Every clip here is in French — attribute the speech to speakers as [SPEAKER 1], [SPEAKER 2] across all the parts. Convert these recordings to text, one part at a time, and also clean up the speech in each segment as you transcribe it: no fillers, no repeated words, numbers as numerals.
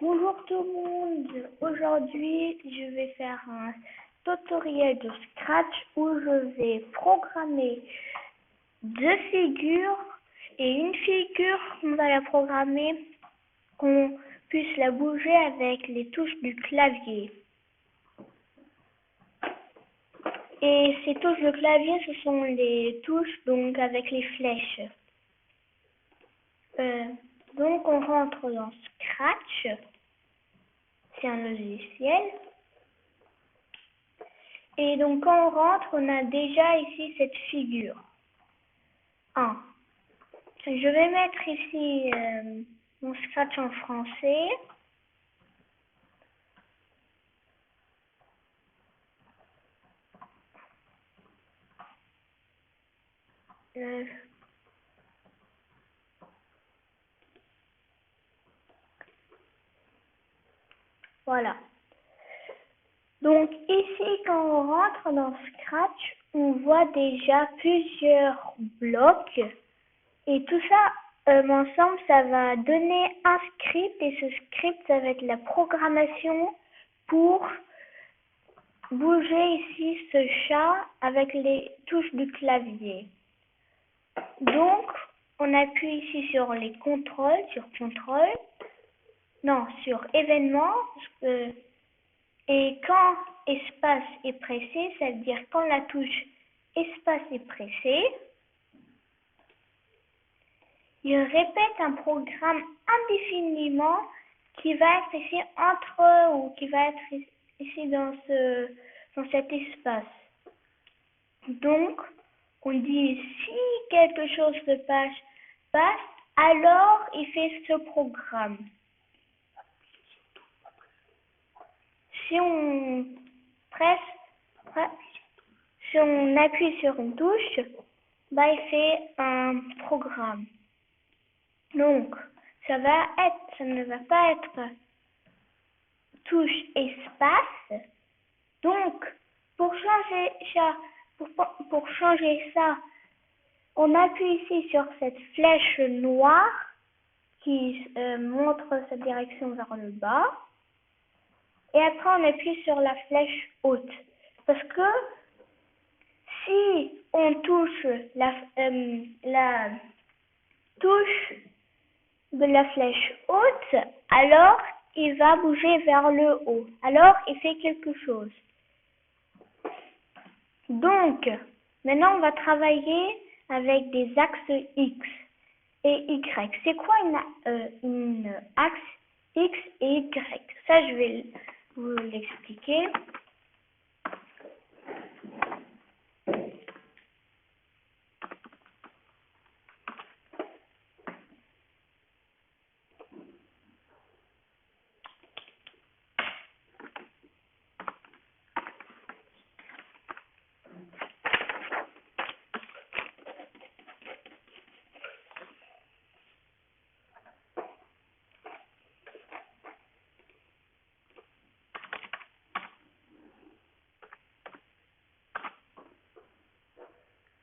[SPEAKER 1] Bonjour tout le monde, aujourd'hui je vais faire un tutoriel de Scratch où je vais programmer deux figures et une figure on va la programmer qu'on puisse la bouger avec les touches du clavier. Et ces touches de clavier ce sont les touches donc avec les flèches. Donc on rentre dans Scratch. C'est un logiciel. Et donc quand on rentre, on a déjà ici cette figure. 1. Je vais mettre ici mon Scratch en français. Voilà. Donc ici, quand on rentre dans Scratch, on voit déjà plusieurs blocs. Et tout ça, ensemble, ça va donner un script. Et ce script, ça va être la programmation pour bouger ici ce chat avec les touches du clavier. Donc, on appuie ici sur les contrôles, sur événements. Et quand espace est pressé, ça veut dire quand la touche espace est pressée, il répète un programme indéfiniment qui va être ici entre ou qui va être ici dans cet espace. Donc, on dit si quelque chose se passe, alors il fait ce programme. Si on si on appuie sur une touche, il fait un programme. Donc, ça ne va pas être touche espace. Donc, pour changer ça, on appuie ici sur cette flèche noire qui montre sa direction vers le bas. Et après, on appuie sur la flèche haute. Parce que si on touche la touche de la flèche haute, alors il va bouger vers le haut. Alors, il fait quelque chose. Donc, maintenant, on va travailler avec des axes X et Y. C'est quoi une axe X et Y? Ça, je vais vous l'expliquer.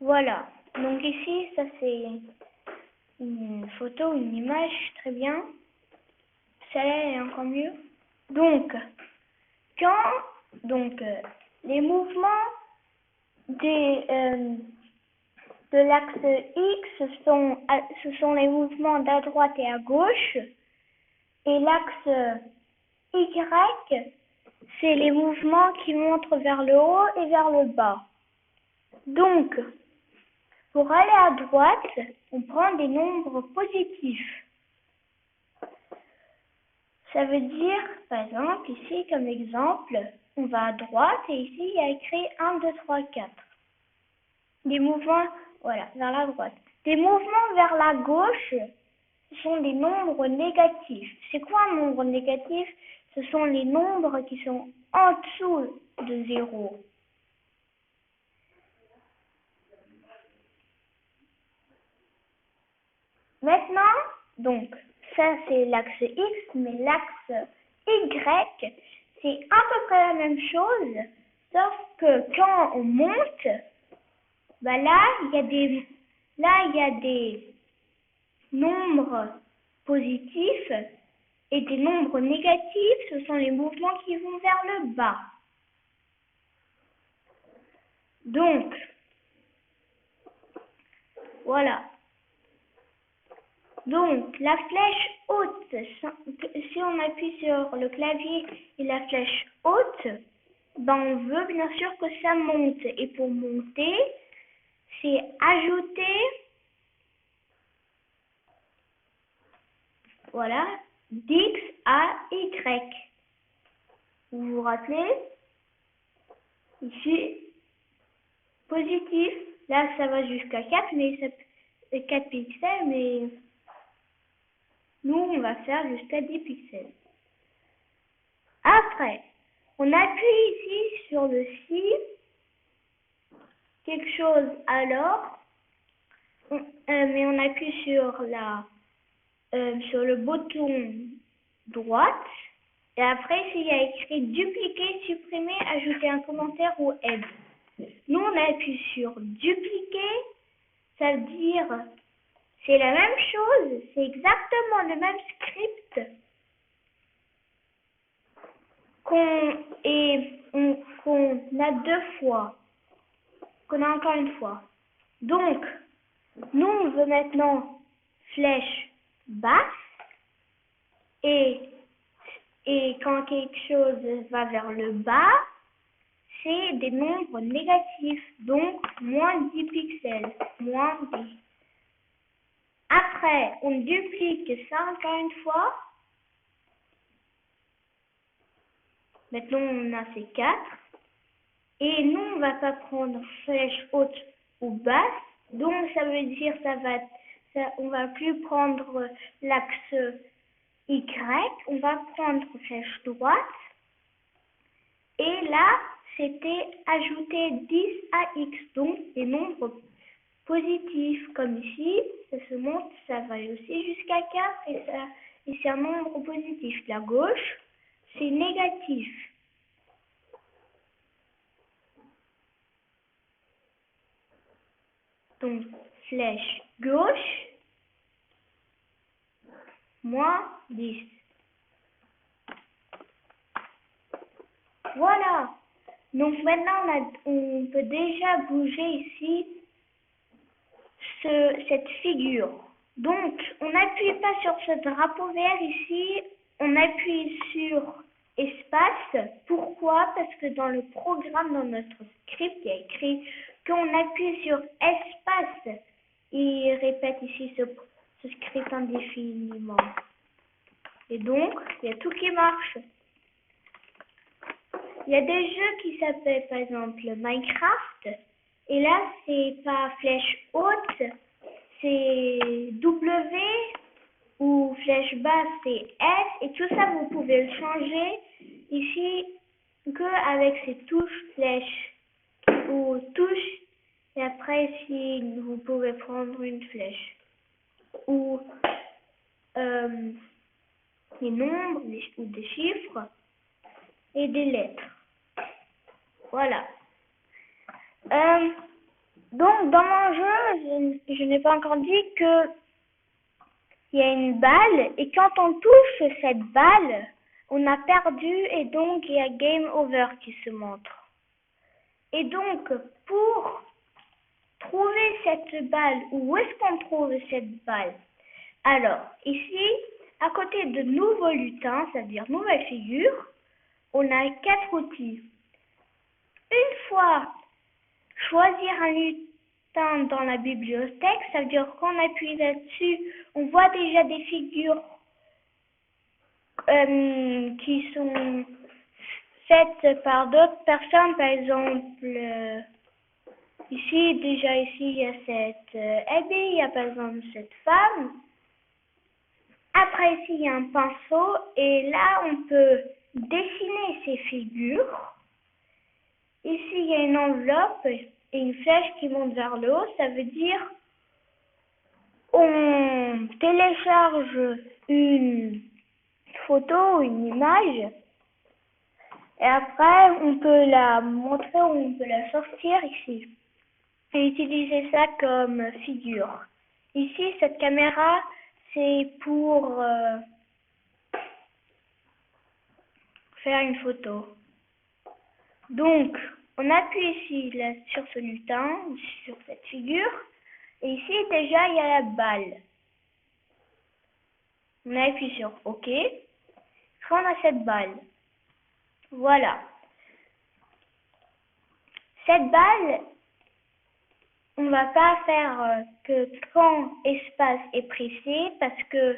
[SPEAKER 1] Voilà. Donc ici, ça c'est une photo, une image, très bien. Celle-là est encore mieux. Donc, les mouvements de l'axe X, ce sont les mouvements d'à droite et à gauche. Et l'axe Y, c'est les mouvements qui montrent vers le haut et vers le bas. Donc, pour aller à droite, on prend des nombres positifs. Ça veut dire, par exemple, ici, comme exemple, on va à droite et ici, il y a écrit 1, 2, 3, 4. Des mouvements, voilà, vers la droite. Des mouvements vers la gauche, ce sont des nombres négatifs. C'est quoi un nombre négatif? Ce sont les nombres qui sont en dessous de 0. Maintenant, donc, ça c'est l'axe X, mais l'axe Y, c'est à peu près la même chose, sauf que quand on monte, là, il y a des nombres positifs, Et des nombres négatifs, ce sont les mouvements qui vont vers le bas. Donc, voilà. Donc, la flèche haute, si on appuie sur le clavier et la flèche haute, ben on veut bien sûr que ça monte. Et pour monter, c'est ajouter, voilà, d'X à Y. Vous vous rappelez? Ici, positif. Là, ça va jusqu'à 4, mais 4 pixels, mais nous, on va faire jusqu'à 10 pixels. Après, on appuie ici sur le si, quelque chose alors, mais on appuie sur le bouton droite, et après, ici, il y a écrit dupliquer, supprimer, ajouter un commentaire ou aide. Nous, on appuie sur dupliquer, ça veut dire, c'est la même chose, c'est exactement le même script qu'on a deux fois, qu'on a encore une fois. Donc, nous, on veut maintenant flèche basse, et quand quelque chose va vers le bas, c'est des nombres négatifs, donc moins 10 pixels, moins 10. Après, on duplique ça encore une fois. Maintenant, on a ces 4. Et nous, on ne va pas prendre flèche haute ou basse. Donc, ça veut dire on va plus prendre l'axe Y. On va prendre flèche droite. Et là, c'était ajouter 10 à X. Donc, des nombres positifs. Comme ici, ça se monte, ça va aussi jusqu'à 4. Et c'est un nombre positif. La gauche, c'est négatif. Donc, flèche gauche, moins 10. Voilà. Donc maintenant, on peut déjà bouger ici cette figure. Donc, on n'appuie pas sur ce drapeau vert ici, on appuie sur espace. Pourquoi? Parce que dans le programme, dans notre script, il y a écrit qu'on appuie sur espace. Il répète ici ce script indéfiniment. Et donc, il y a tout qui marche. Il y a des jeux qui s'appellent par exemple Minecraft. Et là, c'est pas flèche haute, c'est W, ou flèche basse, c'est S. Et tout ça, vous pouvez le changer ici qu'avec ces touches flèches ou touches. Et après, ici, vous pouvez prendre une flèche. Ou des nombres ou des chiffres et des lettres. Voilà. Donc, dans mon jeu, je n'ai pas encore dit que il y a une balle et quand on touche cette balle, on a perdu et donc il y a Game Over qui se montre. Et donc, pour trouver cette balle, où est-ce qu'on trouve cette balle? Alors, ici, à côté de nouveau lutin, c'est-à-dire nouvelle figure, on a 4 outils. Une fois choisir un lutin dans la bibliothèque, ça veut dire qu'on appuie là-dessus, on voit déjà des figures qui sont faites par d'autres personnes. Par exemple, ici, il y a cette Abby, il y a par exemple cette femme. Après, ici, il y a un pinceau et là, on peut dessiner ces figures. Ici, il y a une enveloppe et une flèche qui monte vers le haut. Ça veut dire on télécharge une photo, une image. Et après, on peut la montrer ou on peut la sortir ici. Et utiliser ça comme figure. Ici, cette caméra, c'est pour faire une photo. Donc, on appuie ici là, sur ce lutin, sur cette figure. Et ici, déjà, il y a la balle. On appuie sur OK. On a cette balle. Voilà. Cette balle, on ne va pas faire que quand espace est pressé parce que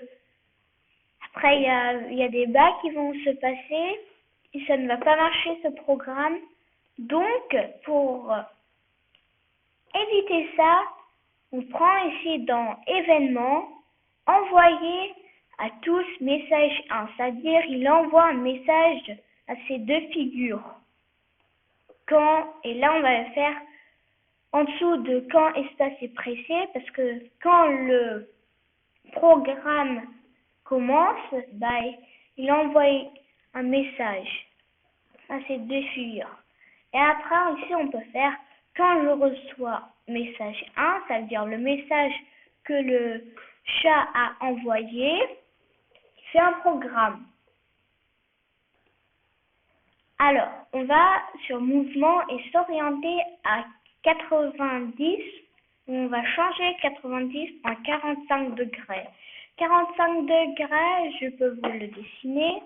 [SPEAKER 1] après il y a des bas qui vont se passer et ça ne va pas marcher ce programme. Donc pour éviter ça, on prend ici dans événements, envoyer à tous message 1, c'est-à-dire il envoie un message à ces deux figures. Et là on va faire en dessous de quand espace est pressé, parce que quand le programme commence, il envoie un message à ces deux figures. Et après ici on peut faire quand je reçois message 1, ça veut dire le message que le chat a envoyé, c'est un programme. Alors, on va sur mouvement et s'orienter à 90. On va changer 90 en 45 degrés. 45 degrés, je peux vous le dessiner.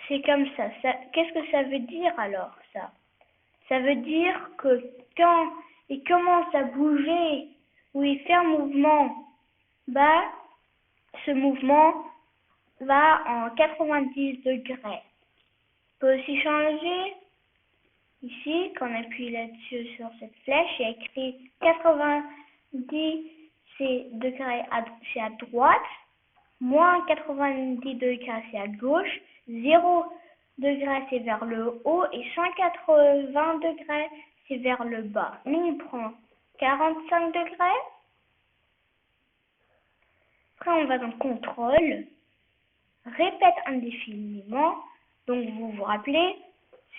[SPEAKER 1] C'est comme ça. Qu'est-ce que ça veut dire alors, ça? Ça veut dire que quand il commence à bouger ou il fait un mouvement, ce mouvement va en 90 degrés. On peut aussi changer ici, quand on appuie là-dessus sur cette flèche, il y a écrit 90 degrés, c'est à droite, moins 90 degrés c'est à gauche, 0 degrés c'est vers le haut et 180 degrés c'est vers le bas. Nous on prend 45 degrés. Après on va dans contrôle. Répète indéfiniment. Donc vous vous rappelez,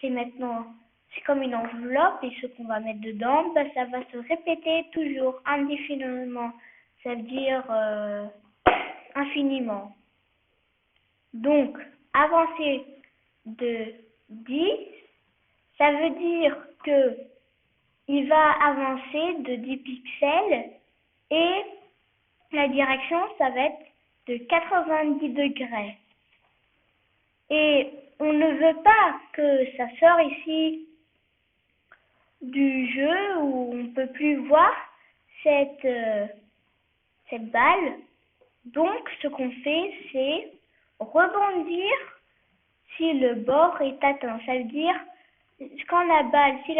[SPEAKER 1] c'est comme une enveloppe et ce qu'on va mettre dedans, ça va se répéter toujours indéfiniment. Ça veut dire infiniment. Donc avancer de 10, ça veut dire que il va avancer de 10 pixels et la direction, ça va être de 90 degrés. Et on ne veut pas que ça sorte ici du jeu où on ne peut plus voir cette balle. Donc, ce qu'on fait, c'est rebondir si le bord est atteint. Ça veut dire, quand la balle, si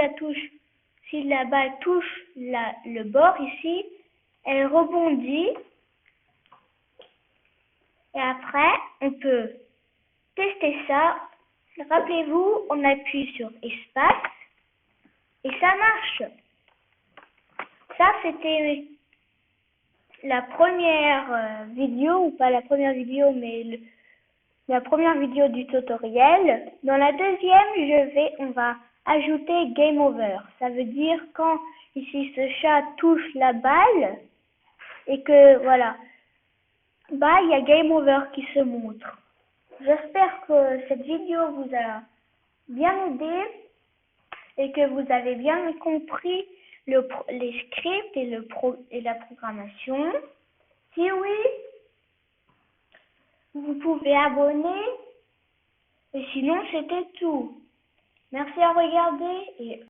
[SPEAKER 1] la balle touche le bord ici, elle rebondit. Et après, on peut tester ça. Rappelez-vous, on appuie sur espace et ça marche. Ça, c'était la première vidéo, ou pas la première vidéo, mais la première vidéo du tutoriel. Dans la deuxième, on va ajouter Game Over. Ça veut dire quand ici ce chat touche la balle et que voilà, il y a Game Over qui se montre. J'espère que cette vidéo vous a bien aidé et que vous avez bien compris les scripts et la programmation. Si oui, vous pouvez abonner. Et sinon, c'était tout. Merci à regarder et